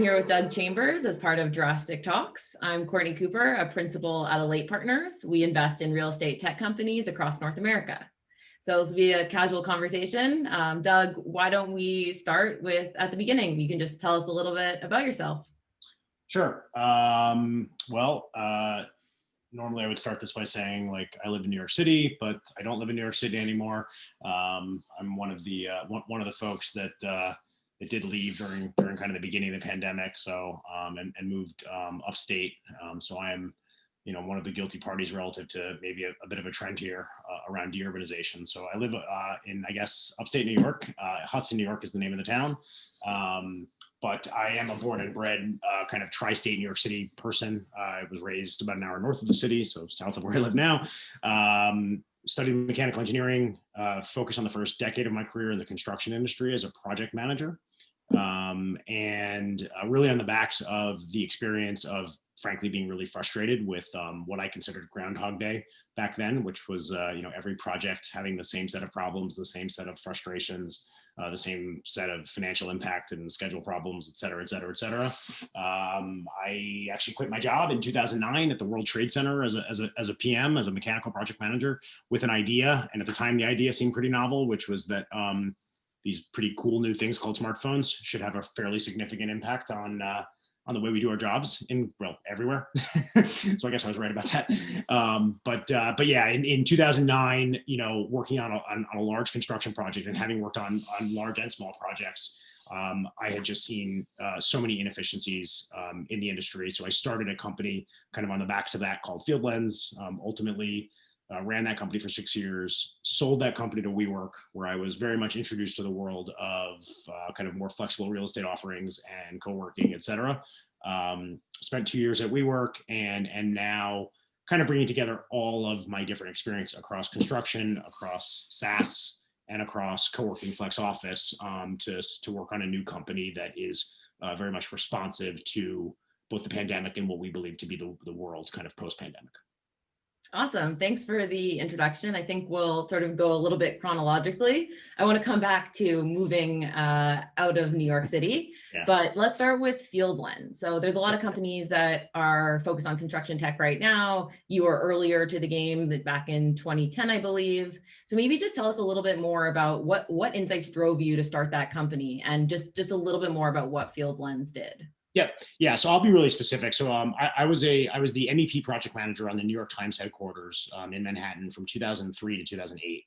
here with Doug Chambers as part of Drastic Talks. I'm Courtney Cooper, a principal at Alate Partners. We invest in real estate tech companies across North America. So this will be a casual conversation. Doug, why don't we start with at the beginning? You can just tell us a little bit about yourself. Sure. Normally I would start this by saying, like, I live in New York City, but I don't live in New York City anymore. I'm one of the folks that did leave during kind of the beginning of the pandemic. So and moved upstate. So I am, one of the guilty parties relative to maybe a bit of a trend here around deurbanization. So I live in, I guess, upstate New York. Hudson, New York is the name of the town. But I am a born and bred kind of tri-state New York City person. I was raised about an hour north of the city, so south of where I live now. Studied mechanical engineering, focused on the first decade of my career in the construction industry as a project manager. And really on the backs of the experience of, frankly, being really frustrated with what I considered Groundhog Day back then, which was, every project having the same set of problems, the same set of frustrations, the same set of financial impact and schedule problems, et cetera, et cetera, et cetera. I actually quit my job in 2009 at the World Trade Center as a PM, as a mechanical project manager, with an idea. And at the time, the idea seemed pretty novel, which was that these pretty cool new things called smartphones should have a fairly significant impact on the way we do our jobs everywhere. So I guess I was right about that. But yeah, in 2009, working on a large construction project and having worked on large and small projects, I had just seen so many inefficiencies in the industry. So I started a company kind of on the backs of that called Field Lens. Ultimately, ran that company for 6 years, sold that company to WeWork, where I was very much introduced to the world of kind of more flexible real estate offerings and co-working, et cetera. Spent 2 years at WeWork and now kind of bringing together all of my different experience across construction, across SaaS, and across co-working flex office to work on a new company that is very much responsive to both the pandemic and what we believe to be the world kind of post-pandemic. Awesome. Thanks for the introduction. I think we'll sort of go a little bit chronologically. I want to come back to moving out of New York City, but let's start with Field Lens. So there's a lot of companies that are focused on construction tech right now. You were earlier to the game back in 2010, I believe. So maybe just tell us a little bit more about what insights drove you to start that company, and just a little bit more about what Field Lens did. Yeah. So I'll be really specific. So I was the MEP project manager on the New York Times headquarters in Manhattan from 2003 to 2008.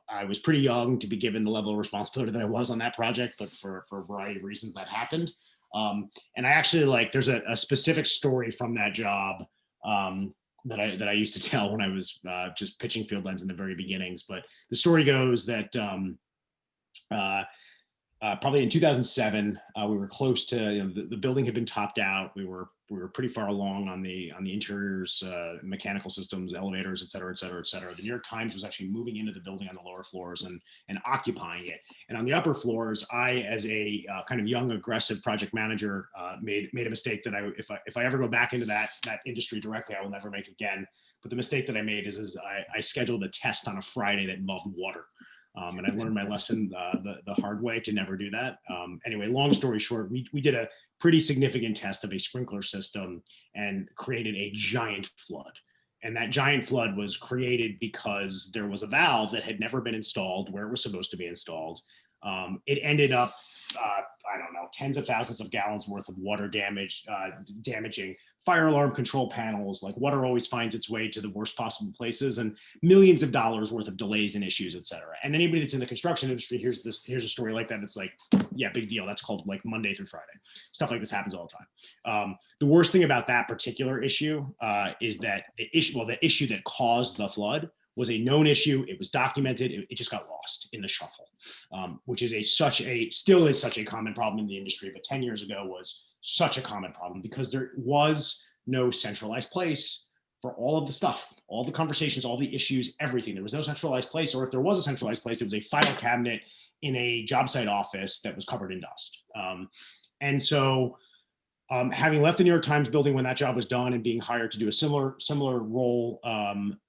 I was pretty young to be given the level of responsibility that I was on that project, but for a variety of reasons that happened. And I actually there's a specific story from that job that I used to tell when I was just pitching Field Lens in the very beginnings. But the story goes that probably in 2007, we were close to, the building had been topped out. We were pretty far along on the interiors, mechanical systems, elevators, et cetera, et cetera, et cetera. The New York Times was actually moving into the building on the lower floors and occupying it. And on the upper floors, I, as a kind of young, aggressive project manager, made a mistake that if I ever go back into that industry directly, I will never make again. But the mistake that I made is I scheduled a test on a Friday that involved water. And I learned my lesson the hard way to never do that. Anyway, long story short, we did a pretty significant test of a sprinkler system and created a giant flood. And that giant flood was created because there was a valve that had never been installed where it was supposed to be installed. It ended up, I don't know, tens of thousands of gallons worth of water damaging fire alarm control panels. Like, water always finds its way to the worst possible places, and millions of dollars worth of delays and issues, et cetera. And anybody that's in the construction industry here's a story like that. It's like, yeah, big deal. That's called like Monday through Friday. Stuff like this happens all the time. The worst thing about that particular issue is that the issue that caused the flood was a known issue. It was documented. It just got lost in the shuffle, which is still is such a common problem in the industry, but 10 years ago was such a common problem because there was no centralized place for all of the stuff, all the conversations, all the issues, everything. There was no centralized place, or if there was a centralized place, it was a file cabinet in a job site office that was covered in dust. And so having left the New York Times building when that job was done and being hired to do a similar role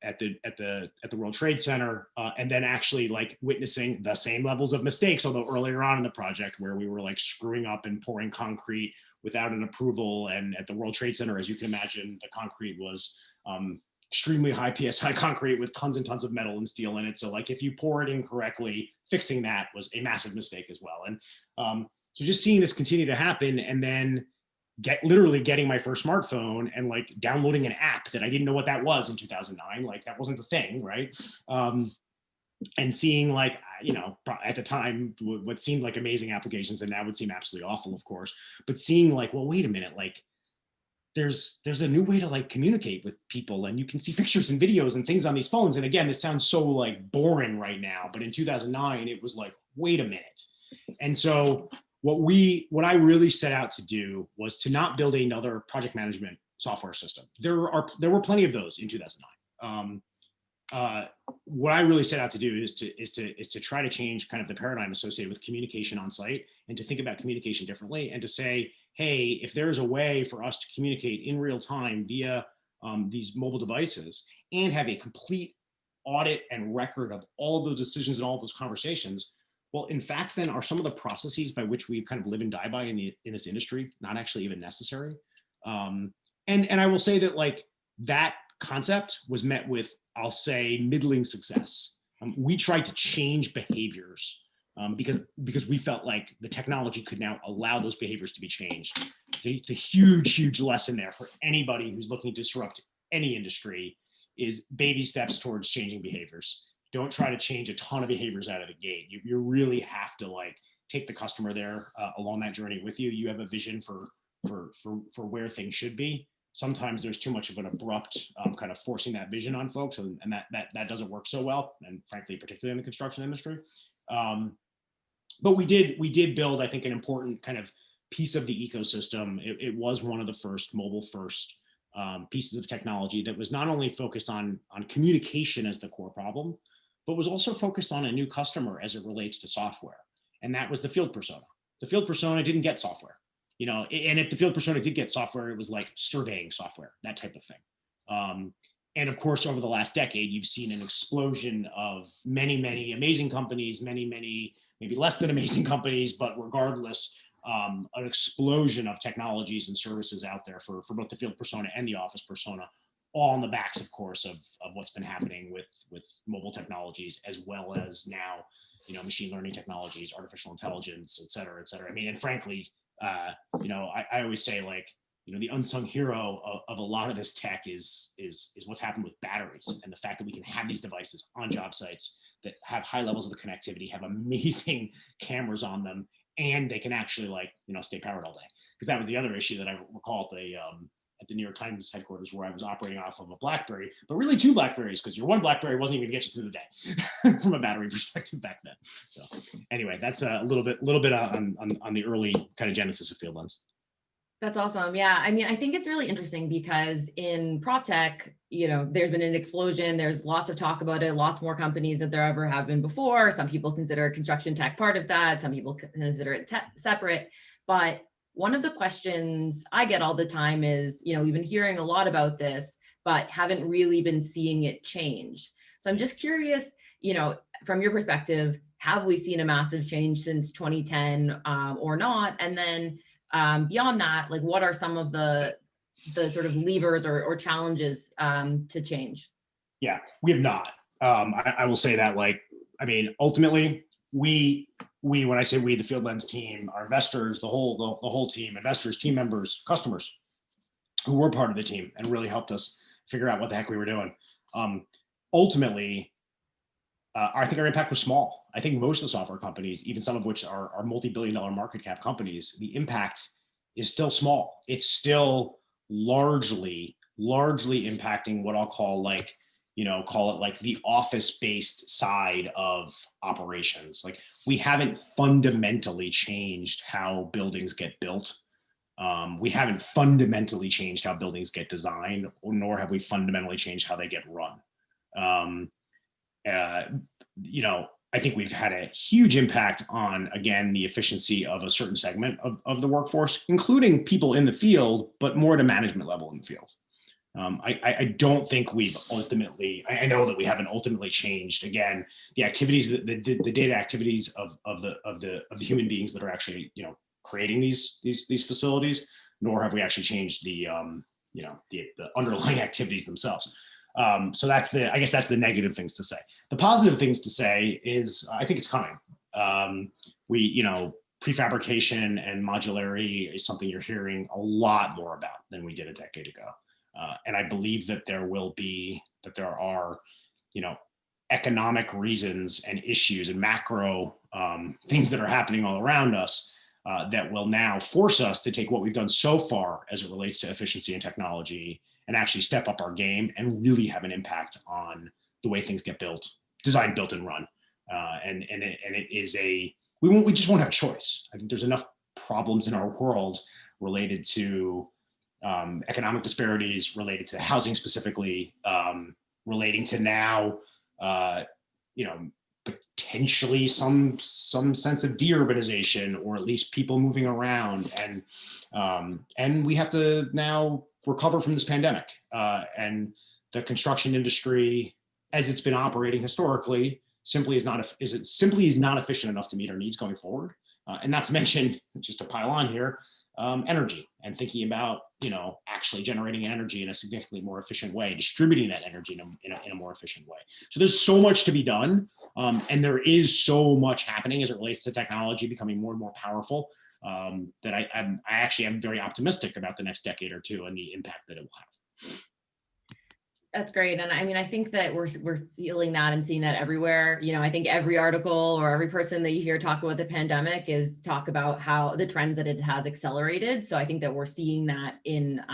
at the World Trade Center, and then actually like witnessing the same levels of mistakes, although earlier on in the project where we were like screwing up and pouring concrete without an approval, and at the World Trade Center, as you can imagine, the concrete was extremely high PSI concrete with tons and tons of metal and steel in it. So like if you pour it incorrectly, fixing that was a massive mistake as well. And so just seeing this continue to happen, and then literally getting my first smartphone and like downloading an app that I didn't know what that was in 2009. Like that wasn't the thing, right? And seeing like, you know, at the time, what seemed like amazing applications and now would seem absolutely awful, of course, but seeing like, well, wait a minute, like there's a new way to like communicate with people, and you can see pictures and videos and things on these phones. And again, this sounds so like boring right now, but in 2009, it was like, wait a minute. And so what I really set out to do was to not build another project management software system. There were plenty of those in 2009. What I really set out to do is to try to change kind of the paradigm associated with communication on site, and to think about communication differently, and to say, hey, if there is a way for us to communicate in real time via these mobile devices and have a complete audit and record of all of those decisions and all of those conversations, well, in fact, then are some of the processes by which we kind of live and die by in this industry not actually even necessary? And I will say that like that concept was met with, I'll say, middling success. We tried to change behaviors because we felt like the technology could now allow those behaviors to be changed. The huge lesson there for anybody who's looking to disrupt any industry is baby steps towards changing behaviors. Don't try to change a ton of behaviors out of the gate. You really have to like take the customer there along that journey with you. You have a vision for where things should be. Sometimes there's too much of an abrupt kind of forcing that vision on folks, and that doesn't work so well, and frankly, particularly in the construction industry. But we did build, I think, an important kind of piece of the ecosystem. It was one of the first mobile first pieces of technology that was not only focused on communication as the core problem, but was also focused on a new customer as it relates to software. And that was the field persona. The field persona didn't get software, you know, and if the field persona did get software, it was like surveying software, that type of thing. And of course, over the last decade, you've seen an explosion of many amazing companies, many, maybe less than amazing companies, but regardless, an explosion of technologies and services out there for both the field persona and the office persona, all on the backs, of course, of what's been happening with mobile technologies, as well as now, you know, machine learning technologies, artificial intelligence, et cetera, et cetera. I mean, and frankly, you know, I always say, like, you know, the unsung hero of a lot of this tech is what's happened with batteries, and the fact that we can have these devices on job sites that have high levels of connectivity, have amazing cameras on them, and they can actually, like, you know, stay powered all day. Because that was the other issue that I recall at the New York Times headquarters, where I was operating off of a BlackBerry, but really two BlackBerries, because your one BlackBerry wasn't even gonna get you through the day from a battery perspective back then. So anyway, that's a little bit on the early kind of genesis of FieldLens. That's awesome. Yeah. I mean, I think it's really interesting because in prop tech, you know, there's been an explosion. There's lots of talk about it, lots more companies than there ever have been before. Some people consider construction tech part of that. Some people consider it separate. But one of the questions I get all the time is, you know, we've been hearing a lot about this, but haven't really been seeing it change. So I'm just curious, you know, from your perspective, have we seen a massive change since 2010 or not? And then beyond that, like, what are some of the sort of levers or challenges to change? Yeah, we have not. I will say that, like, I mean, ultimately, we, when I say we, the FieldLens team, our investors, the whole team, investors, team members, customers who were part of the team and really helped us figure out what the heck we were doing. Ultimately, I think our impact was small. I think most of the software companies, even some of which are multi-billion-dollar market cap companies, the impact is still small. It's still largely impacting what I'll call, like, you know, call it like the office-based side of operations. Like, we haven't fundamentally changed how buildings get built. We haven't fundamentally changed how buildings get designed, nor have we fundamentally changed how they get run. You know, I think we've had a huge impact on, again, the efficiency of a certain segment of the workforce, including people in the field, but more at a management level in the field. I don't think we've ultimately, I know that we haven't ultimately changed, again, the activities, the data activities of the human beings that are actually, creating these facilities, nor have we actually changed the underlying activities themselves. So I guess that's the negative things to say. The positive things to say is I think it's coming. Prefabrication and modularity is something you're hearing a lot more about than we did a decade ago. And I believe that there are, economic reasons and issues and macro things that are happening all around us that will now force us to take what we've done so far as it relates to efficiency and technology and actually step up our game and really have an impact on the way things get built, designed, built, and run. We just won't have a choice. I think there's enough problems in our world related to economic disparities, related to housing specifically, relating to now, potentially some sense of de-urbanization, or at least people moving around, and we have to now recover from this pandemic. And the construction industry, as it's been operating historically, simply is not efficient enough to meet our needs going forward. And not to mention, just to pile on here, energy, and thinking about actually generating energy in a significantly more efficient way, distributing that energy in a more efficient way. So there's so much to be done, and there is so much happening as it relates to technology becoming more and more powerful, that I actually am very optimistic about the next decade or two and the impact that it will have. That's great. And I mean, I think that we're feeling that and seeing that everywhere. I think every article or every person that you hear talk about the pandemic is talk about how the trends that it has accelerated. So I think that we're seeing that in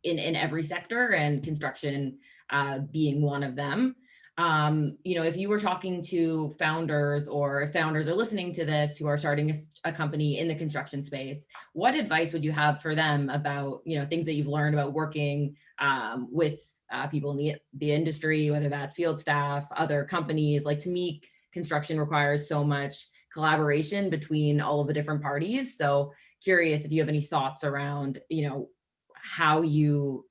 every sector, and construction being one of them. If you were talking to founders, or if founders are listening to this who are starting a company in the construction space, what advice would you have for them about, things that you've learned about working with people in the industry, whether that's field staff, other companies? Like, to me, construction requires so much collaboration between all of the different parties. So curious if you have any thoughts around,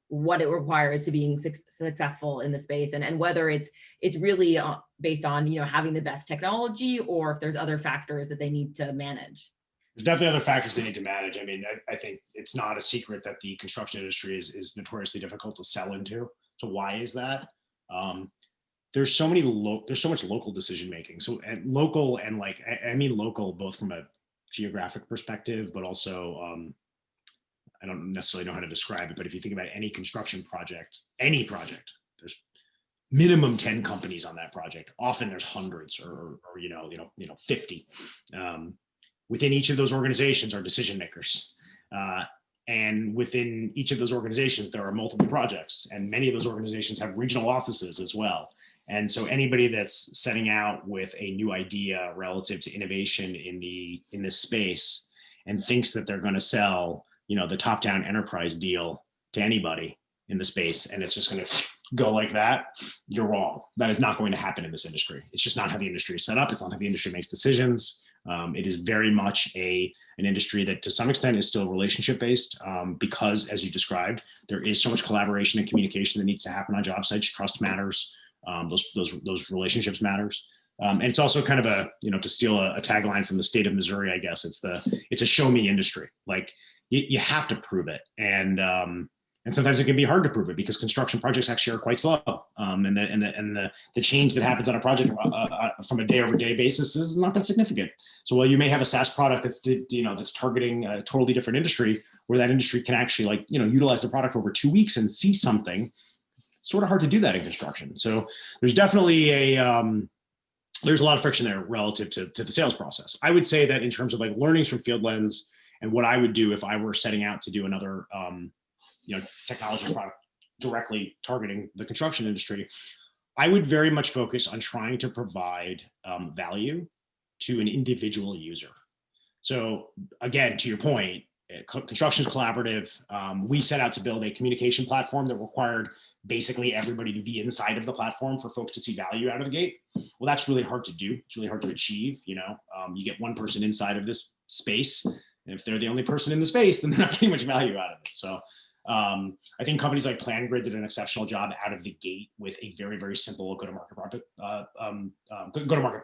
what it requires to being successful in the space, and whether it's really based on, having the best technology, or if there's other factors that they need to manage. There's definitely other factors they need to manage. I mean, I think it's not a secret that the construction industry is notoriously difficult to sell into. So why is that? There's so much local decision making. So local, and I mean local both from a geographic perspective, but also I don't necessarily know how to describe it, but if you think about any construction project, there's minimum 10 companies on that project. Often there's hundreds, or 50. Within each of those organizations are decision makers. And within each of those organizations, there are multiple projects, and many of those organizations have regional offices as well. And so anybody that's setting out with a new idea relative to innovation in this space, and thinks that they're going to sell, the top-down enterprise deal to anybody in the space, and it's just going to go like that, you're wrong. That is not going to happen in this industry. It's just not how the industry is set up. It's not how the industry makes decisions. It is very much an industry that to some extent is still relationship based, because, as you described, there is so much collaboration and communication that needs to happen on job sites. Trust matters. Those relationships matters. And it's also kind of to steal a tagline from the state of Missouri, I guess, it's a show me industry. Like, you have to prove it. And sometimes it can be hard to prove it, because construction projects actually are quite slow. And the change that happens on a project from a day-over-day basis is not that significant. So while you may have a SaaS product that's targeting a totally different industry, where that industry can actually utilize the product over 2 weeks and see something, it's sort of hard to do that in construction. So there's definitely there's a lot of friction there relative to the sales process. I would say that in terms of learnings from Field Lens, and what I would do if I were setting out to do another technology product directly targeting the construction industry, I would very much focus on trying to provide value to an individual user. So again, to your point, construction is collaborative. We set out to build a communication platform that required basically everybody to be inside of the platform for folks to see value out of the gate. Well, that's really hard to do. It's really hard to achieve. You get one person inside of this space, and if they're the only person in the space, then they're not getting much value out of it. So I think companies like PlanGrid did an exceptional job out of the gate with a very, very simple go-to-market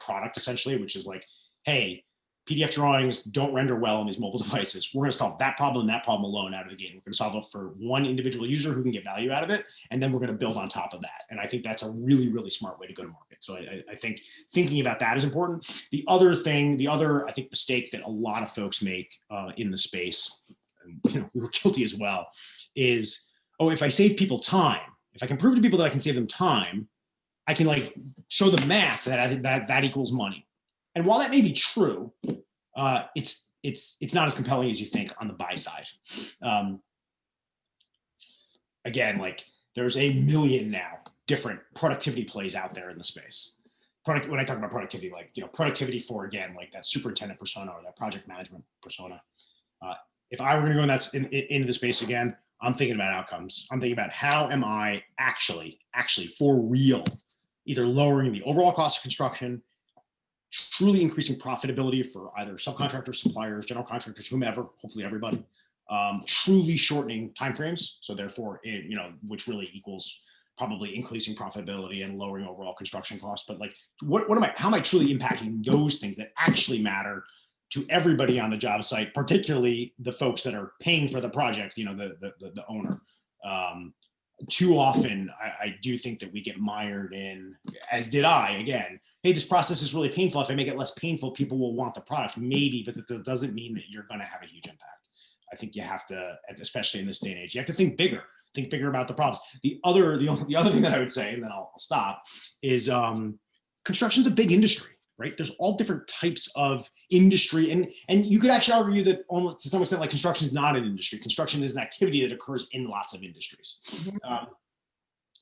product, essentially, which is like, hey, PDF drawings don't render well on these mobile devices. We're going to solve that problem alone out of the gate. We're going to solve it for one individual user who can get value out of it. And then we're going to build on top of that. And I think that's a really, really smart way to go to market. So I think thinking about that is important. The other I think mistake that a lot of folks make in the space, and we were guilty as well, is, if I save people time, if I can prove to people that I can save them time, I can show them math that equals money. And while that may be true, it's not as compelling as you think on the buy side. Again, there's a million now different productivity plays out there in the space. When I talk about productivity, productivity for, again, that superintendent persona or that project management persona. If I were going to go into the space again, I'm thinking about outcomes. I'm thinking about how am I actually for real, either lowering the overall cost of construction, truly increasing profitability for either subcontractors, suppliers, general contractors, whomever, hopefully everybody, truly shortening timeframes. So therefore, which really equals probably increasing profitability and lowering overall construction costs. But how am I truly impacting those things that actually matter to everybody on the job site, particularly the folks that are paying for the project, the owner. Too often, I do think that we get mired in, as did I, again, hey, this process is really painful. If I make it less painful, people will want the product, maybe, but that doesn't mean that you're going to have a huge impact. I think you have to, especially in this day and age, you have to think bigger about the problems. The other thing that I would say, and then I'll stop, is construction's a big industry. Right? There's all different types of industry. And you could actually argue that almost to some extent, construction is not an industry. Construction is an activity that occurs in lots of industries. Mm-hmm.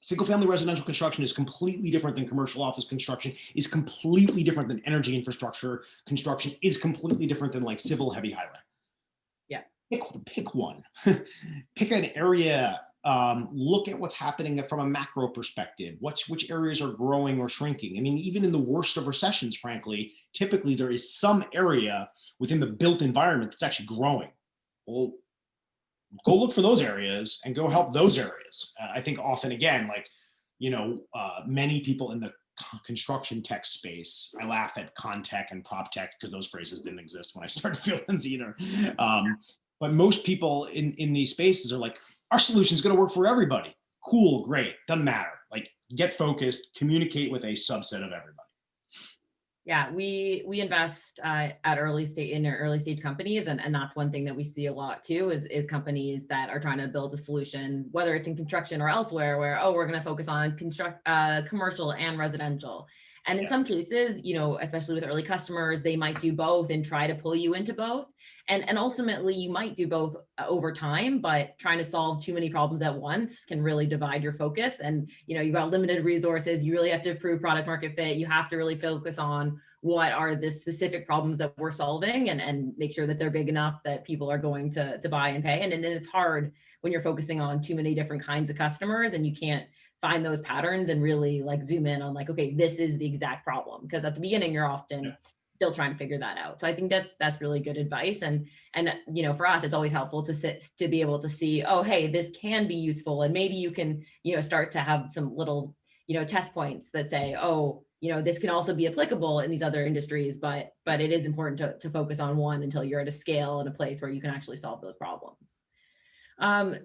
Single family residential construction is completely different than commercial office construction, is completely different than energy infrastructure construction, is completely different than civil heavy highway. Yeah. Pick one. Pick an area. Look at what's happening from a macro perspective. Which areas are growing or shrinking? I mean, even in the worst of recessions, frankly, typically there is some area within the built environment that's actually growing. Well, go look for those areas and go help those areas. I think often, again, many people in the construction tech space, I laugh at con tech and prop tech because those phrases didn't exist when I started Fieldlands either. But most people in these spaces are our solution is going to work for everybody. Cool, great, doesn't matter. Get focused, communicate with a subset of everybody. Yeah, we invest at early stage companies, and that's one thing that we see a lot too is companies that are trying to build a solution, whether it's in construction or elsewhere, where we're going to focus on commercial and residential. And in some cases, especially with early customers, they might do both and try to pull you into both. And ultimately, you might do both over time, but trying to solve too many problems at once can really divide your focus. And, you've got limited resources. You really have to prove product market fit. You have to really focus on what are the specific problems that we're solving and make sure that they're big enough that people are going to buy and pay. And then it's hard when you're focusing on too many different kinds of customers and you can't find those patterns and really zoom in on okay, this is the exact problem. Because at the beginning, you're often still trying to figure that out. So I think that's really good advice. And for us, it's always helpful to be able to see, oh, hey, this can be useful. And maybe you can, start to have some little, test points that say, oh, this can also be applicable in these other industries, but it is important to focus on one until you're at a scale and a place where you can actually solve those problems.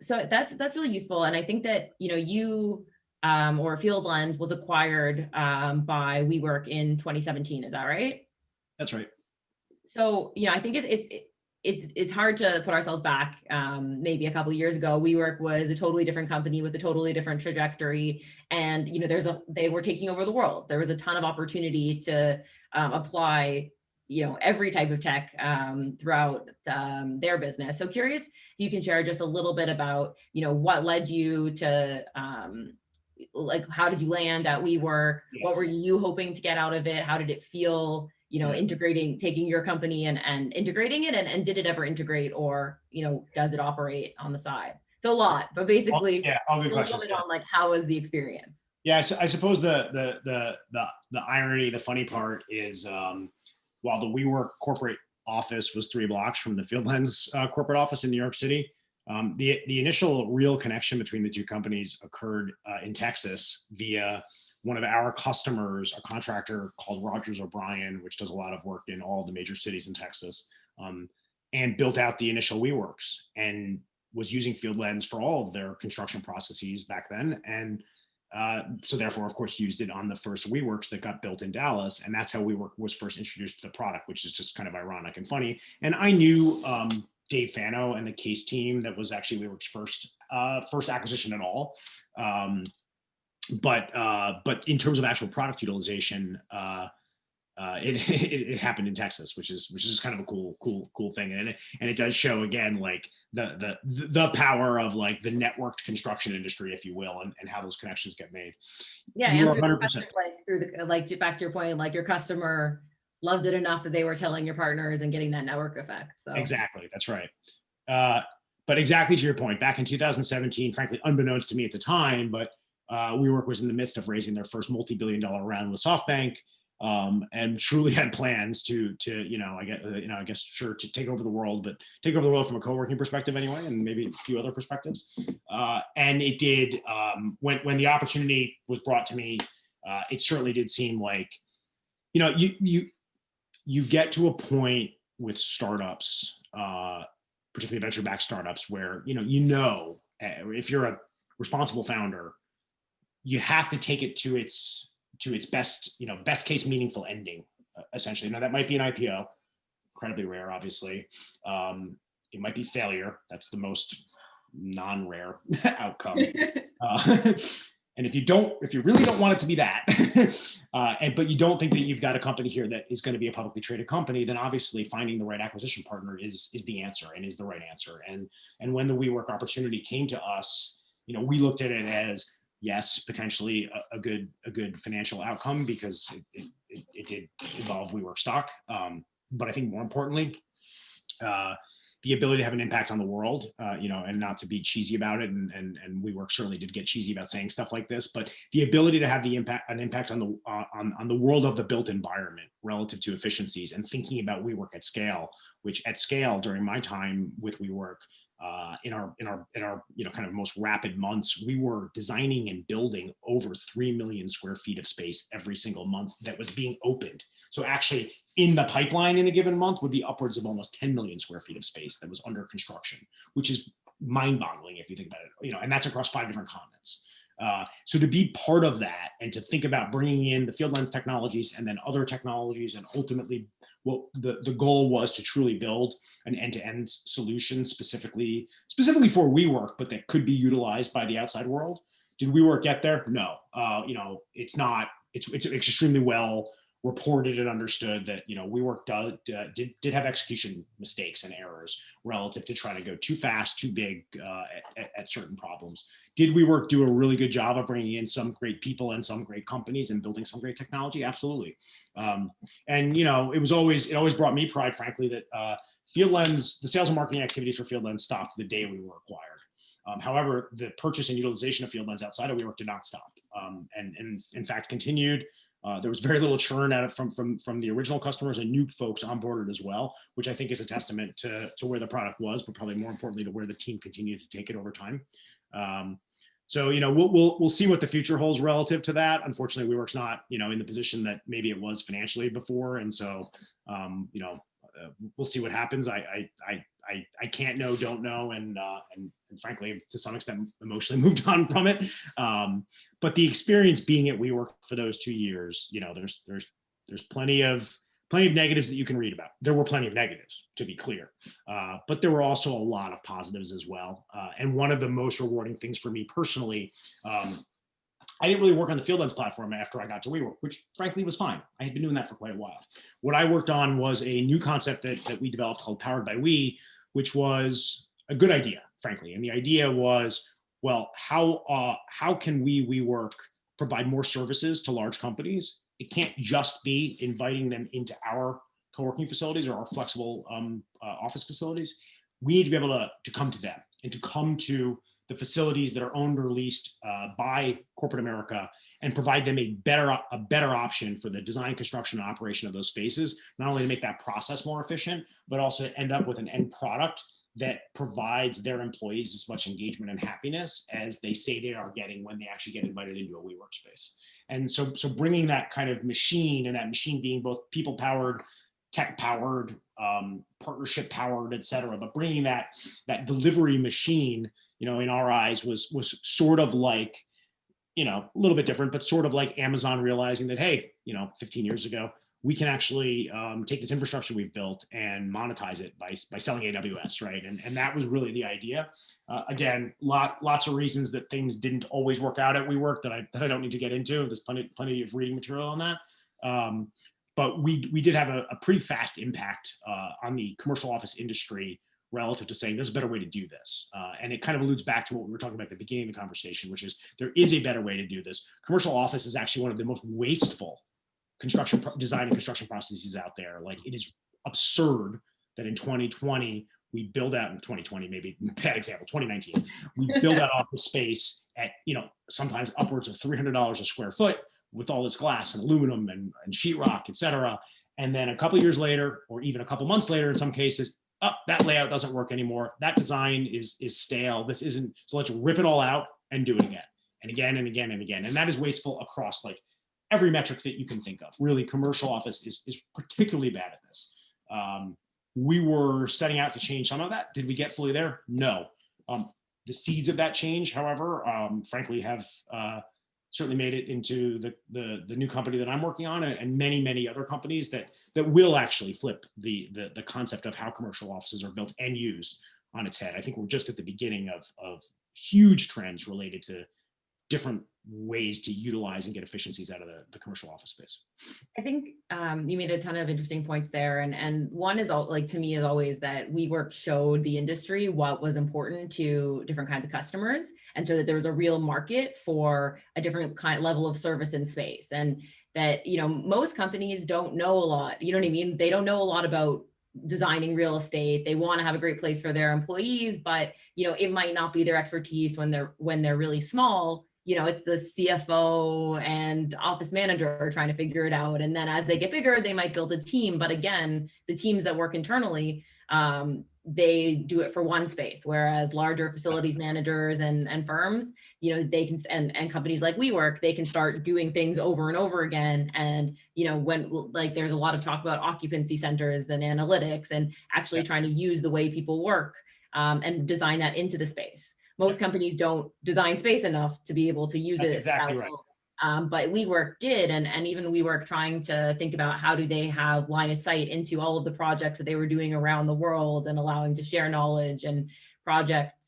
So that's really useful. And I think that, you or Fieldlands was acquired by WeWork in 2017. Is that right? That's right. So, I think it's hard to put ourselves back. Maybe a couple of years ago, WeWork was a totally different company with a totally different trajectory. And, they were taking over the world. There was a ton of opportunity to apply every type of tech throughout their business. So curious if you can share just a little bit about, what led you to how did you land at WeWork? What were you hoping to get out of it? How did it feel, integrating, taking your company and integrating it, and did it ever integrate, or, does it operate on the side? So a lot, but basically all good a little questions. bit on like, how was the experience? Yeah, I suppose the irony, the funny part is, while the WeWork corporate office was 3 blocks from the Fieldlands corporate office in New York City, the initial real connection between the two companies occurred in Texas via one of our customers, a contractor called Rogers O'Brien, which does a lot of work in all the major cities in Texas, and built out the initial WeWorks and was using Fieldlands for all of their construction processes back then. And so therefore, of course, used it on the first WeWorks that got built in Dallas. And that's how WeWork was first introduced to the product, which is just kind of ironic and funny. And I knew Dave Fano and the Case team. That was actually WeWork's first acquisition at all. But in terms of actual product utilization, it happened in Texas, which is kind of a cool thing, and it does show again like the power of like the networked construction industry, if you will, and how those connections get made. Yeah, you and 100%. Like back to your point, like your customer loved it enough that they were telling your partners and getting that network effect. So exactly, that's right. But exactly to your point, back in 2017, frankly, unbeknownst to me at the time, but WeWork was in the midst of raising their first multi-billion-dollar round with SoftBank. And truly had plans to I guess sure to take over the world, but take over the world from a co-working perspective anyway, and maybe a few other perspectives. And it did, when the opportunity was brought to me, it certainly did seem like, you get to a point with startups, particularly venture-backed startups, where if you're a responsible founder, you have to take it to its best case meaningful ending, essentially. Now that might be an IPO, incredibly rare, obviously. It might be failure. That's the most non-rare outcome. And if you really don't want it to be that, but you don't think that you've got a company here that is going to be a publicly traded company, then obviously finding the right acquisition partner is the answer, and is the right answer. And when the WeWork opportunity came to us, we looked at it as, yes, potentially a good financial outcome, because it did involve WeWork stock. But I think more importantly, the ability to have an impact on the world, and not to be cheesy about it. And WeWork certainly did get cheesy about saying stuff like this, but the ability to have an impact on the world of the built environment relative to efficiencies, and thinking about WeWork at scale, which at scale during my time with WeWork, in our kind of most rapid months, we were designing and building over 3 million square feet of space every single month that was being opened. So actually in the pipeline in a given month would be upwards of almost 10 million square feet of space that was under construction, which is mind-boggling if you think about it, and that's across 5 different continents. So to be part of that, and to think about bringing in the Fieldlands technologies and then other technologies, and ultimately what the goal was to truly build an end-to-end solution specifically for WeWork, but that could be utilized by the outside world. Did WeWork get there? No. It's not. It's extremely well reported and understood that WeWork did have execution mistakes and errors relative to trying to go too fast, too big at certain problems. Did WeWork do a really good job of bringing in some great people and some great companies and building some great technology? Absolutely. And it always brought me pride, frankly, that Fieldlands, the sales and marketing activities for Fieldlands stopped the day we were acquired. However, the purchase and utilization of Fieldlands outside of WeWork did not stop, and in fact continued. There was very little churn out of from the original customers, and new folks onboarded as well, which I think is a testament to where the product was, but probably more importantly to where the team continued to take it over time. So we'll see what the future holds relative to that. Unfortunately, WeWork's not in the position that maybe it was financially before, and so we'll see what happens. I can't know, don't know, and frankly, to some extent, emotionally moved on from it. But the experience being at WeWork for those 2 years, there's plenty of negatives that you can read about. There were plenty of negatives, to be clear, but there were also a lot of positives as well. And one of the most rewarding things for me personally, I didn't really work on the Fieldlands platform after I got to WeWork, which frankly was fine. I had been doing that for quite a while. What I worked on was a new concept that we developed called Powered by We, which was a good idea, frankly. And the idea was, well, how can WeWork provide more services to large companies it can't just be inviting them into our co-working facilities or our flexible office facilities. We need to be able to come to them and to come to the facilities that are owned or leased by corporate America and provide them a better option for the design, construction, and operation of those spaces, not only to make that process more efficient, but also to end up with an end product that provides their employees as much engagement and happiness as they say they are getting when they actually get invited into a WeWork space. And so bringing that kind of machine, and that machine being both people-powered, tech-powered, partnership-powered, et cetera, but bringing that delivery machine, in our eyes was sort of like, a little bit different, but sort of like Amazon realizing that, hey, 15 years ago, we can actually take this infrastructure we've built and monetize it by selling AWS, right? And that was really the idea. Again, lots of reasons that things didn't always work out at WeWork that I don't need to get into. There's plenty of reading material on that. But we did have a pretty fast impact on the commercial office industry relative to saying there's a better way to do this. And it kind of alludes back to what we were talking about at the beginning of the conversation, which is there is a better way to do this. Commercial office is actually one of the most wasteful design and construction processes out there. Like, it is absurd that in 2020, we build out in 2020, maybe bad example, 2019, we build out office space at, sometimes upwards of $300 a square foot with all this glass and aluminum and sheetrock, et cetera. And then a couple of years later, or even a couple months later, in some cases, that layout doesn't work anymore. That design is stale. This isn't, so let's rip it all out and do it again and again and again and again. And that is wasteful across like every metric that you can think of. Really, commercial office is particularly bad at this. We were setting out to change some of that. Did we get fully there? No. The seeds of that change, however, frankly, have certainly made it into the new company that I'm working on, and many other companies that will actually flip the concept of how commercial offices are built and used on its head. I think we're just at the beginning of huge trends related to different ways to utilize and get efficiencies out of the commercial office space. I think you made a ton of interesting points there. And one is, like, to me, is always that WeWork showed the industry what was important to different kinds of customers, and so that there was a real market for a different level of service and space. And that, most companies don't know a lot, you know what I mean? They don't know a lot about designing real estate. They want to have a great place for their employees, but, it might not be their expertise when they're really small. It's the CFO and office manager are trying to figure it out. And then as they get bigger, they might build a team. But again, the teams that work internally, they do it for one space, whereas larger facilities managers and firms, they can, and companies like WeWork, they can start doing things over and over again. And, when, like, there's a lot of talk about occupancy centers and analytics and actually trying to use the way people work and design that into the space. Most companies don't design space enough to be able to use it. Exactly right. But WeWork did, and even WeWork trying to think about how do they have line of sight into all of the projects that they were doing around the world and allowing to share knowledge and project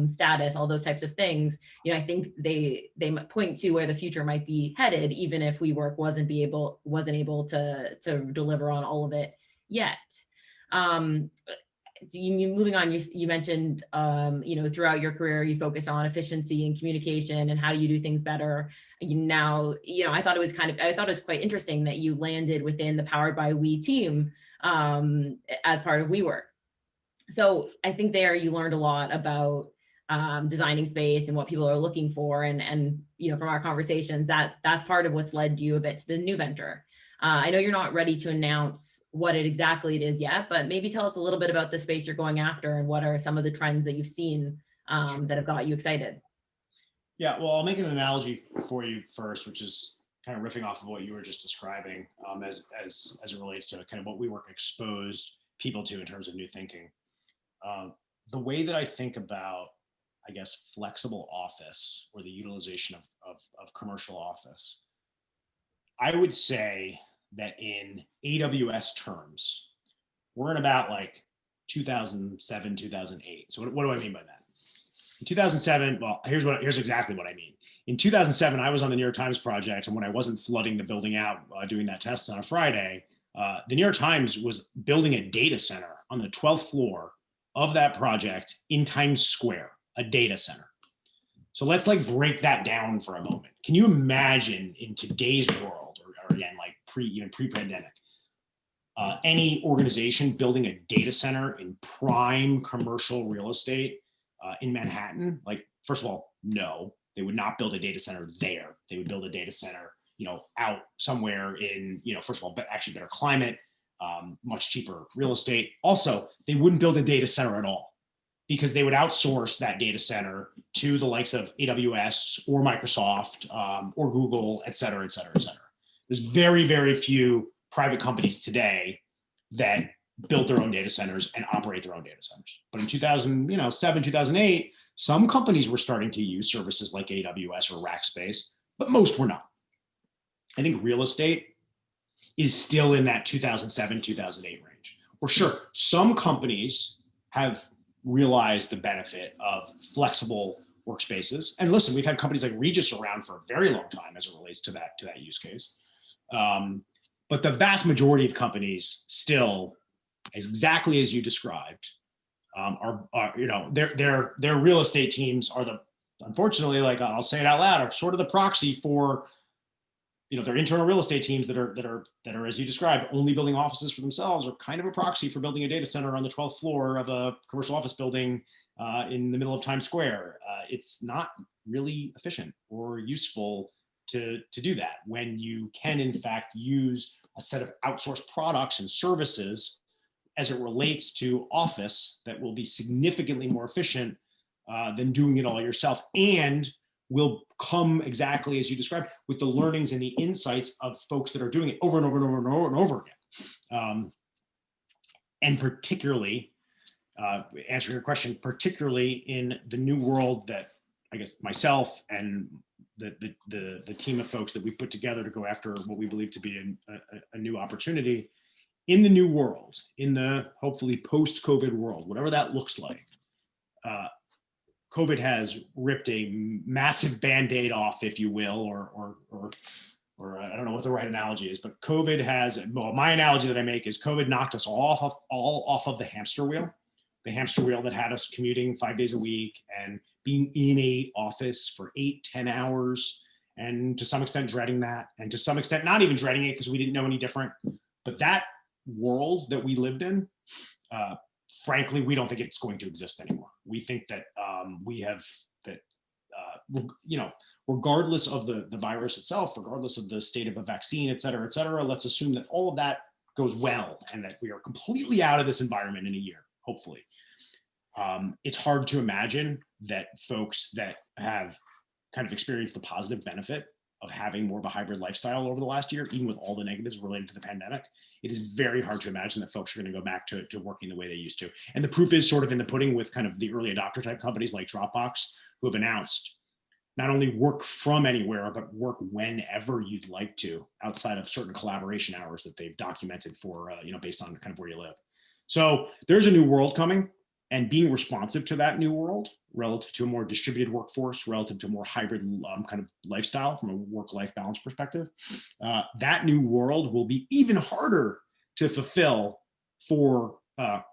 status, all those types of things. I think they point to where the future might be headed, even if WeWork wasn't able to deliver on all of it yet. Moving on, you mentioned, throughout your career, you focus on efficiency and communication and how do you do things better. Now, I thought it was quite interesting that you landed within the Powered by We team as part of WeWork. So I think there you learned a lot about designing space and what people are looking for. And from our conversations, that's part of what's led you a bit to the new venture. I know you're not ready to announce what exactly it is yet, but maybe tell us a little bit about the space you're going after and what are some of the trends that you've seen that have got you excited. Yeah, well, I'll make an analogy for you first, which is kind of riffing off of what you were just describing as it relates to kind of what WeWork exposed people to in terms of new thinking. The way that I think about, I guess, flexible office or the utilization of commercial office, I would say that in AWS terms, we're in about like 2007, 2008. So what do I mean by that? In 2007, well, here's exactly what I mean. In 2007, I was on the New York Times project, and when I wasn't flooding the building out doing that test on a Friday, the New York Times was building a data center on the 12th floor of that project in Times Square, a data center. So let's like break that down for a moment. Can you imagine in today's world, or again, even pre-pandemic. Any organization building a data center in prime commercial real estate in Manhattan, like, first of all, no, they would not build a data center there. They would build a data center, out somewhere in, first of all, but actually better climate, much cheaper real estate. Also, they wouldn't build a data center at all because they would outsource that data center to the likes of AWS or Microsoft or Google, et cetera, et cetera, et cetera. There's very, very few private companies today that build their own data centers and operate their own data centers. But in 2007, 2008, some companies were starting to use services like AWS or Rackspace, but most were not. I think real estate is still in that 2007, 2008 range. Or sure, some companies have realized the benefit of flexible workspaces. And listen, we've had companies like Regus around for a very long time as it relates to that use case. But the vast majority of companies still, exactly as you described, their real estate teams are unfortunately, like, I'll say it out loud, are sort of the proxy for, their internal real estate teams that are, as you described, only building offices for themselves, are kind of a proxy for building a data center on the 12th floor of a commercial office building in the middle of Times Square. It's not really efficient or useful to do that when you can, in fact, use a set of outsourced products and services as it relates to office that will be significantly more efficient than doing it all yourself, and will come exactly as you described with the learnings and the insights of folks that are doing it over and over and over and over and over again. And particularly, answering your question, particularly in the new world that I guess myself and the team of folks that we put together to go after what we believe to be a new opportunity in the new world, in the hopefully post-COVID world, whatever that looks like. COVID has ripped a massive Band-Aid off, if you will, or I don't know what the right analogy is, but COVID has, well, my analogy that I make is COVID knocked us all off of the hamster wheel that had us commuting 5 days a week and being in a office for 8-10 hours, and to some extent dreading that, and to some extent not even dreading it because we didn't know any different. But that world that we lived in, frankly, we don't think it's going to exist anymore. We think that regardless of the virus itself, regardless of the state of a vaccine, et cetera, let's assume that all of that goes well and that we are completely out of this environment in a year, hopefully. It's hard to imagine that folks that have kind of experienced the positive benefit of having more of a hybrid lifestyle over the last year, even with all the negatives related to the pandemic, it is very hard to imagine that folks are going to go back to working the way they used to. And the proof is sort of in the pudding with kind of the early adopter type companies like Dropbox, who have announced not only work from anywhere, but work whenever you'd like to, outside of certain collaboration hours that they've documented for, based on kind of where you live. So there's a new world coming, and being responsive to that new world relative to a more distributed workforce, relative to a more hybrid kind of lifestyle from a work-life balance perspective, that new world will be even harder to fulfill for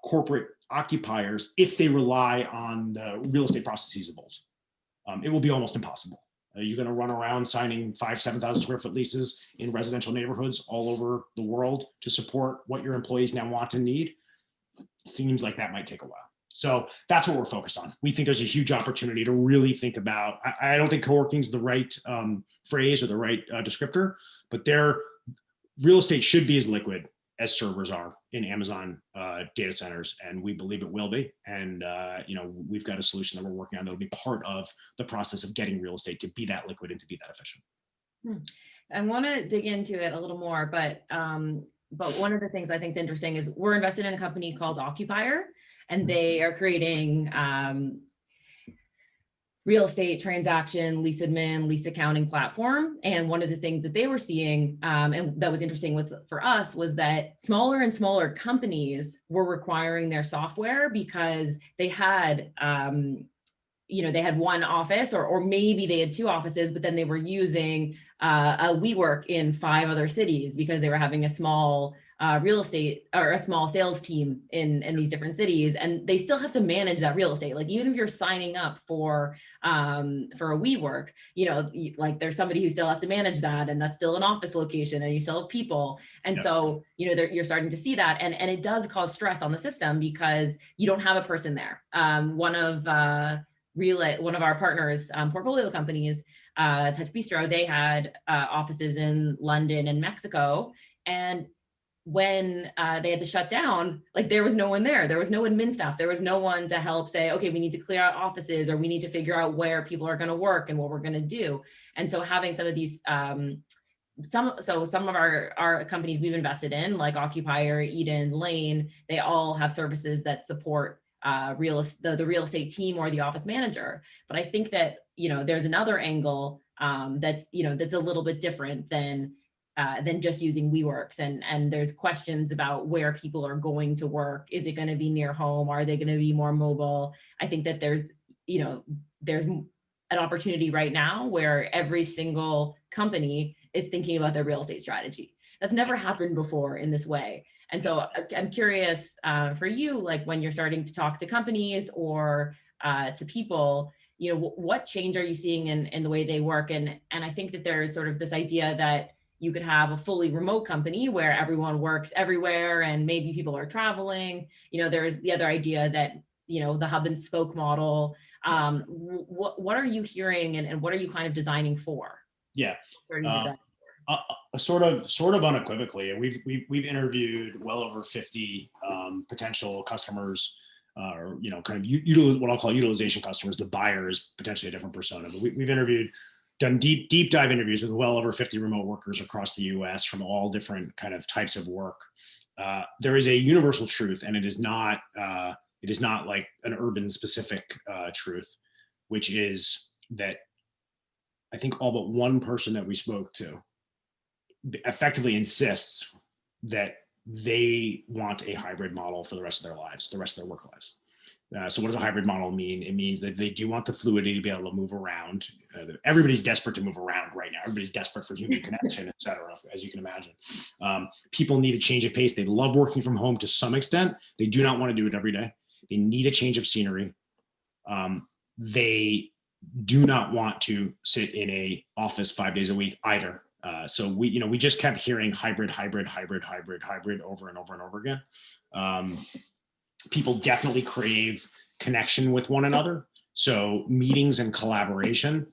corporate occupiers if they rely on the real estate processes of old. It will be almost impossible. You're going to run around signing 7,000 square foot leases in residential neighborhoods all over the world to support what your employees now want and need. Seems like that might take a while. So that's what we're focused on. We think there's a huge opportunity to really think about, I don't think co-working is the right phrase or the right descriptor, but their real estate should be as liquid as servers are in Amazon data centers, and we believe it will be. And we've got a solution that we're working on that will be part of the process of getting real estate to be that liquid and to be that efficient. I want to dig into it a little more, but one of the things I think is interesting is we're invested in a company called Occupier, and they are creating real estate transaction, lease admin, lease accounting platform. And one of the things that they were seeing, and that was interesting for us, was that smaller and smaller companies were requiring their software because they had, they had one office, or maybe they had two offices, but then they were using a WeWork in 5 other cities because they were having a small real estate or a small sales team in these different cities, and they still have to manage that real estate. Like even if you're signing up for a WeWork, like there's somebody who still has to manage that, and that's still an office location, and you still have people. And so, you're starting to see that, and it does cause stress on the system because you don't have a person there. One of our partners, portfolio companies, Touch Bistro, they had offices in London and Mexico, and when they had to shut down, like there was no one there. There was no admin staff. There was no one to help say, okay, we need to clear out offices, or we need to figure out where people are going to work and what we're going to do. And so having some of these, some of our companies we've invested in, like Occupier, Eden, Lane, they all have services that support the real estate team or the office manager. But I think that, there's another angle that's a little bit different than just using WeWorks, and there's questions about where people are going to work. Is it going to be near home? Are they going to be more mobile? I think that there's an opportunity right now where every single company is thinking about their real estate strategy. That's never happened before in this way. And so I'm curious for you, like when you're starting to talk to companies or to people, what change are you seeing in the way they work? And I think that there's sort of this idea that you could have a fully remote company where everyone works everywhere and maybe people are traveling. There's the other idea that, the hub and spoke model. What are you hearing, and what are you kind of designing for? Yeah. Sort of unequivocally, we've interviewed well over 50 potential customers, or kind of what I'll call utilization customers. The buyer is potentially a different persona, but we've done deep dive interviews with well over 50 remote workers across the U.S. from all different kind of types of work. There is a universal truth, and it is not like an urban specific truth, which is that I think all but one person that we spoke to effectively insists that they want a hybrid model for the rest of their lives, the rest of their work lives. So what does a hybrid model mean? It means that they do want the fluidity to be able to move around. Everybody's desperate to move around right now. Everybody's desperate for human connection, et cetera, as you can imagine. People need a change of pace. They love working from home to some extent. They do not want to do it every day. They need a change of scenery. They do not want to sit in a office 5 days a week either. So we just kept hearing hybrid over and over and over again. People definitely crave connection with one another. So meetings and collaboration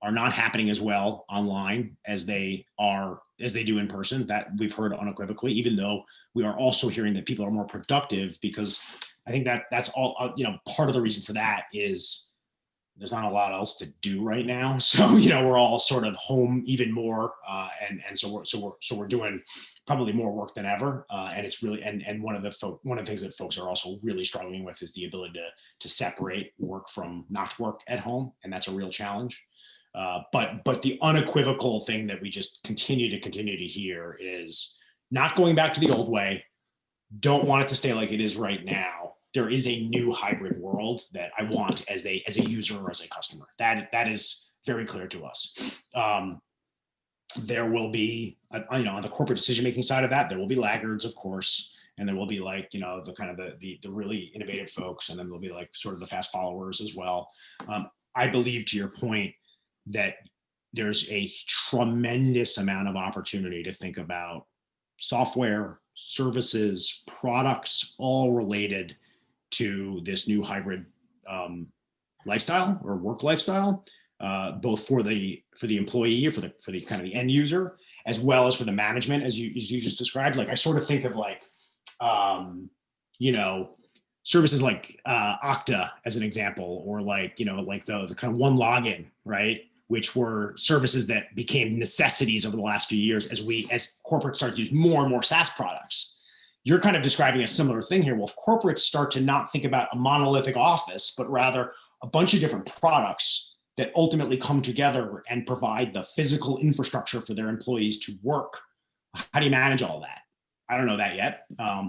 are not happening as well online as they do in person. That we've heard unequivocally, even though we are also hearing that people are more productive, because I think that's all, part of the reason for that is there's not a lot else to do right now. So, we're all sort of home even more. And so we're doing probably more work than ever. And it's really, and one of the things that folks are also really struggling with is the ability to separate work from not work at home. And that's a real challenge. But the unequivocal thing that we just continue to hear is not going back to the old way. Don't want it to stay like it is right now. There is a new hybrid world that I want as a user or as a customer. That is very clear to us. There will be, on the corporate decision-making side of that, there will be laggards, of course, and there will be the kind of the really innovative folks, and then there'll be sort of the fast followers as well. I believe, to your point, that there's a tremendous amount of opportunity to think about software, services, products, all related to this new hybrid lifestyle or work lifestyle, both for the employee, or for the kind of the end user, as well as for the management, as you just described. I sort of think of services like Okta as an example, or the kind of one login, right? Which were services that became necessities over the last few years as corporates start to use more and more SaaS products. You're kind of describing a similar thing here. Well, if corporates start to not think about a monolithic office, but rather a bunch of different products that ultimately come together and provide the physical infrastructure for their employees to work, how do you manage all that? I don't know that yet.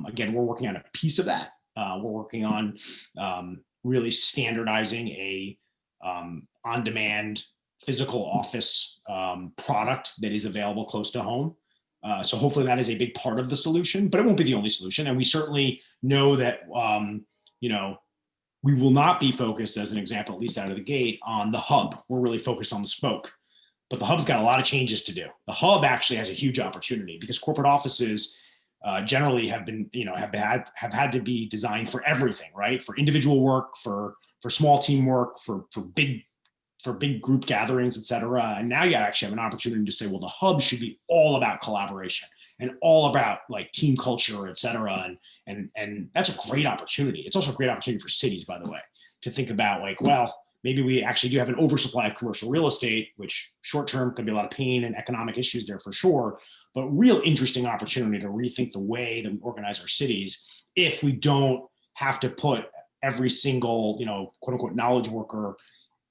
Again, we're working on a piece of that. We're working on really standardizing a on-demand physical office product that is available close to home. So hopefully that is a big part of the solution, but it won't be the only solution. And we certainly know that, we will not be focused, as an example, at least out of the gate, on the hub. We're really focused on the spoke. But the hub's got a lot of changes to do. The hub actually has a huge opportunity because corporate offices generally have been, have had to be designed for everything, right? For individual work, for small team work, for big group gatherings, et cetera. And now you actually have an opportunity to say, well, the hub should be all about collaboration and all about like team culture, et cetera. And that's a great opportunity. It's also a great opportunity for cities, by the way, to think about like, well, maybe we actually do have an oversupply of commercial real estate, which short-term could be a lot of pain and economic issues there for sure, but real interesting opportunity to rethink the way that we organize our cities if we don't have to put every single, quote unquote, knowledge worker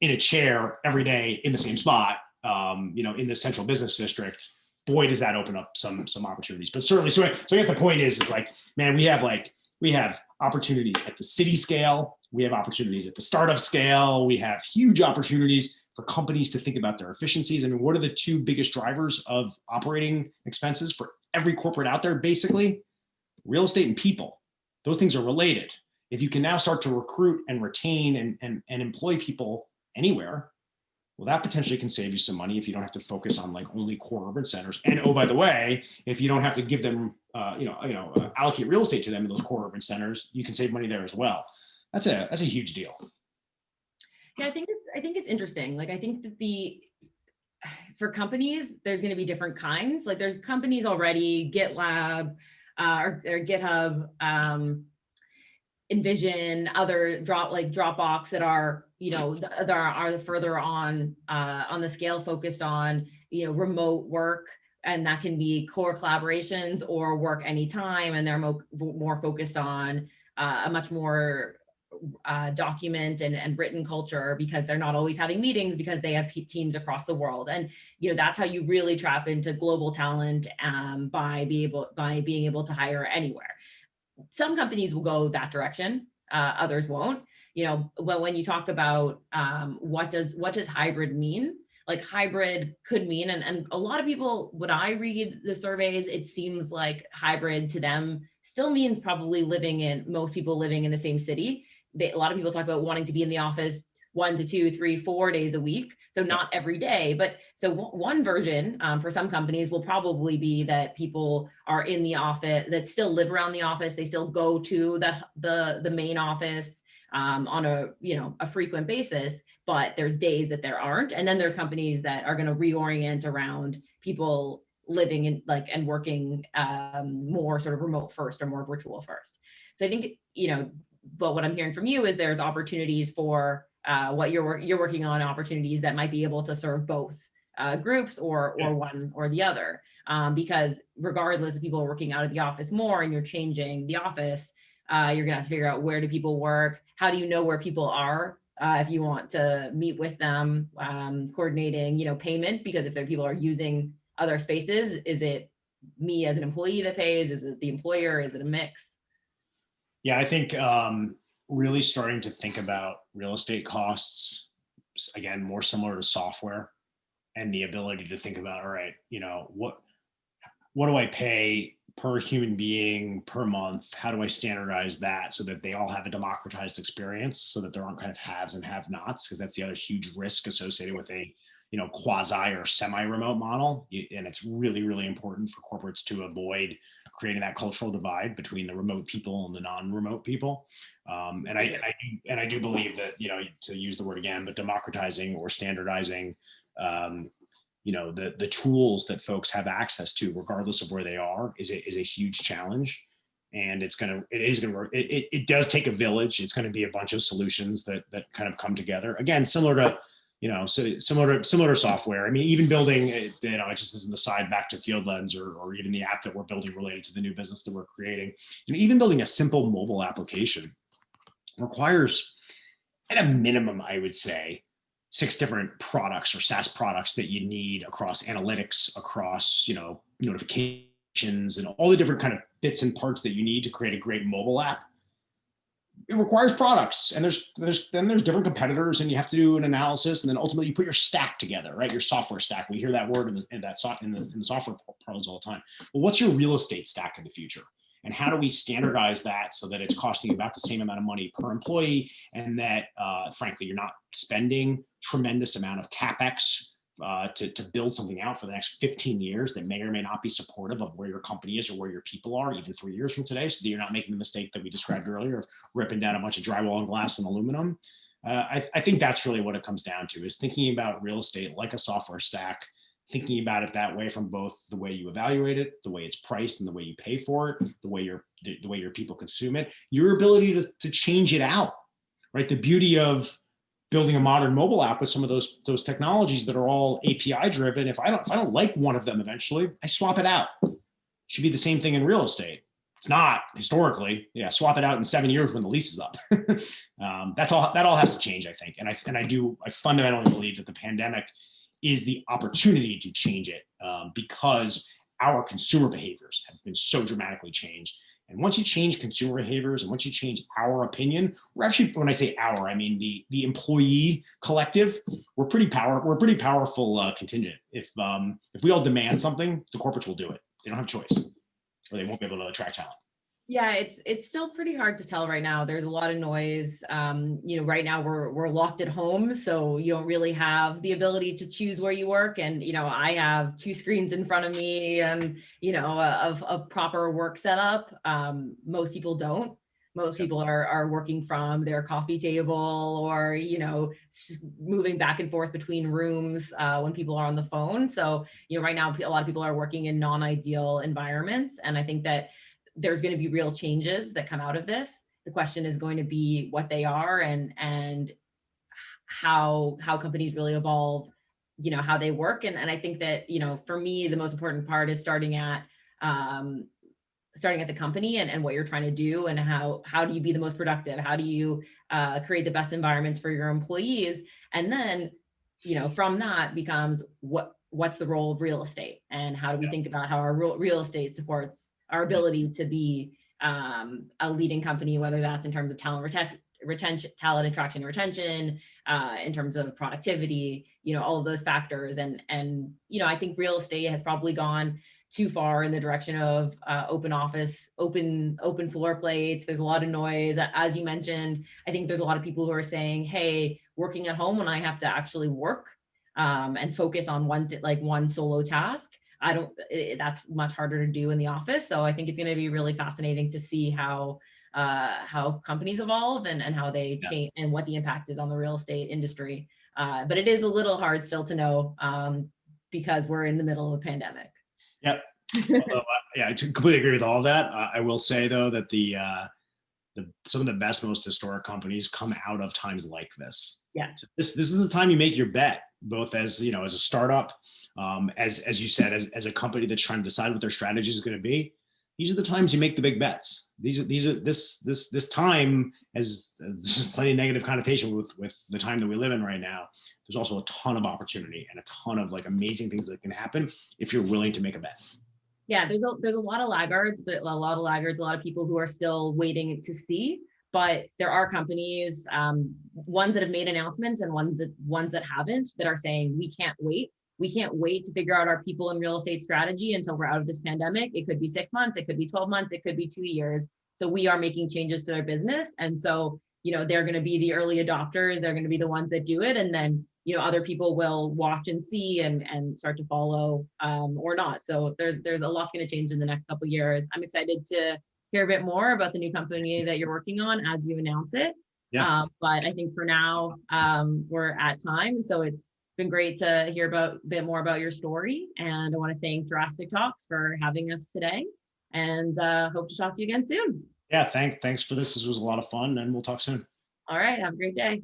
in a chair every day in the same spot, in the central business district. Boy, does that open up some opportunities. But certainly, so I guess the point is like, man, we have opportunities at the city scale. We have opportunities at the startup scale. We have huge opportunities for companies to think about their efficiencies. I mean, what are the two biggest drivers of operating expenses for every corporate out there? Basically, real estate and people. Those things are related. If you can now start to recruit and retain and employ people anywhere, well, that potentially can save you some money if you don't have to focus on like only core urban centers. And oh, by the way, if you don't have to give them, allocate real estate to them in those core urban centers, you can save money there as well. That's a huge deal. Yeah, I think it's interesting. Like, I think that for companies, there's going to be different kinds. Like, there's companies already, GitLab or GitHub, Envision, other Dropbox that are, that are further on the scale, focused on, remote work, and that can be core collaborations or work anytime, and they're more focused on a much more document and written culture, because they're not always having meetings because they have teams across the world. And that's how you really trap into global talent, by being able to hire anywhere. Some companies will go that direction, others won't. When you talk about what does hybrid mean? Like, hybrid could mean, and a lot of people, when I read the surveys, it seems like hybrid to them still means probably most people living in the same city. A lot of people talk about wanting to be in the office 1 to 2, 3, 4 days a week. So not every day, but so one version for some companies will probably be that people are in the office, that still live around the office. They still go to the main office on a frequent basis, but there's days that there aren't. And then there's companies that are going to reorient around people living in and working more sort of remote first or more virtual first. So I think, but what I'm hearing from you is there's opportunities for what you're working on, opportunities that might be able to serve both groups or one or the other, because regardless if people are working out of the office more and you're changing the office, you're gonna have to figure out, where do people work? How do you know where people are if you want to meet with them? Coordinating, payment, because if people are using other spaces, is it me as an employee that pays? Is it the employer? Is it a mix? Yeah, I think really starting to think about real estate costs, again, more similar to software, and the ability to think about, all right, what do I pay per human being per month? How do I standardize that so that they all have a democratized experience, so that there aren't kind of haves and have-nots? Because that's the other huge risk associated with a quasi or semi-remote model. And it's really, really important for corporates to avoid creating that cultural divide between the remote people and the non-remote people. And I do believe that, to use the word again, but democratizing or standardizing, the tools that folks have access to, regardless of where they are, is a huge challenge. And it does take a village. It's going to be a bunch of solutions that kind of come together. Again, similar to software. I mean, even building, it just as an aside back to FieldLens or even the app that we're building related to the new business that we're creating, even building a simple mobile application requires, at a minimum, I would say, 6 different products or SaaS products that you need across analytics, across, notifications, and all the different kind of bits and parts that you need to create a great mobile app. it requires products, and there's different competitors, and you have to do an analysis, and then ultimately you put your stack together, right? Your software stack. We hear that word in the software parlance all the time. Well, what's your real estate stack in the future? And how do we standardize that so that it's costing about the same amount of money per employee, and that frankly, you're not spending tremendous amount of CapEx to build something out for the next 15 years that may or may not be supportive of where your company is or where your people are even 3 years from today, so that you're not making the mistake that we described earlier of ripping down a bunch of drywall and glass and aluminum. I think that's really what it comes down to, is thinking about real estate like a software stack, thinking about it that way from both the way you evaluate it, the way it's priced, and the way you pay for it, the way your people consume it, your ability to change it out, right? The beauty of building a modern mobile app with some of those technologies that are all API driven. If I don't like one of them eventually, I swap it out. Should be the same thing in real estate. It's not historically. Yeah, swap it out in 7 years when the lease is up. That all has to change, I think. And I fundamentally believe that the pandemic is the opportunity to change it, because our consumer behaviors have been so dramatically changed. And once you change consumer behaviors, and once you change our opinion, we're actually, when I say our, I mean the employee collective, we're pretty powerful contingent. If we all demand something, the corporates will do it. They don't have a choice, or they won't be able to attract talent. Yeah, it's still pretty hard to tell right now. There's a lot of noise. Right now we're locked at home, so you don't really have the ability to choose where you work. And I have 2 screens in front of me, and a proper work setup. Most people don't. Most people are working from their coffee table, or moving back and forth between rooms when people are on the phone. So right now a lot of people are working in non-ideal environments, and I think that there's going to be real changes that come out of this. The question is going to be what they are, and how companies really evolve, how they work. And I think that, for me, the most important part is starting at the company and what you're trying to do, and how do you be the most productive? How do you create the best environments for your employees? And then, from that becomes what's the role of real estate, and how do we think about how our real estate supports our ability to be a leading company, whether that's in terms of talent talent attraction and retention, in terms of productivity, all of those factors. And I think real estate has probably gone too far in the direction of open office, open floor plates. There's a lot of noise. As you mentioned, I think there's a lot of people who are saying, hey, working at home when I have to actually work and focus on one solo task, that's much harder to do in the office. So I think it's going to be really fascinating to see how companies evolve and how they change, and what the impact is on the real estate industry. But it is a little hard still to know, because we're in the middle of a pandemic. Yep. Although, I completely agree with all of that. I will say though that some of the best, most historic companies come out of times like this. Yeah. So this is the time you make your bet, both as as a startup, as you said, as a company that's trying to decide what their strategy is going to be. These are the times you make the big bets. This time has plenty of negative connotation with the time that we live in right now. There's also a ton of opportunity and a ton of amazing things that can happen if you're willing to make a bet. Yeah, there's a lot of laggards, a lot of people who are still waiting to see. But there are companies, ones that have made announcements and ones that haven't, that are saying we can't wait. We can't wait to figure out our people and real estate strategy until we're out of this pandemic. It could be 6 months, it could be 12 months, it could be 2 years. So we are making changes to their business. And so, they're going to be the early adopters. They're going to be the ones that do it. And then, other people will watch and see and start to follow, or not. So there's a lot's going to change in the next couple of years. I'm excited to hear a bit more about the new company that you're working on as you announce it. Yeah. But I think for now, we're at time. So it's been great to hear a bit more about your story. And I want to thank Drastic Talks for having us today, and hope to talk to you again soon. Yeah, thanks for this. This was a lot of fun, and we'll talk soon. All right. Have a great day.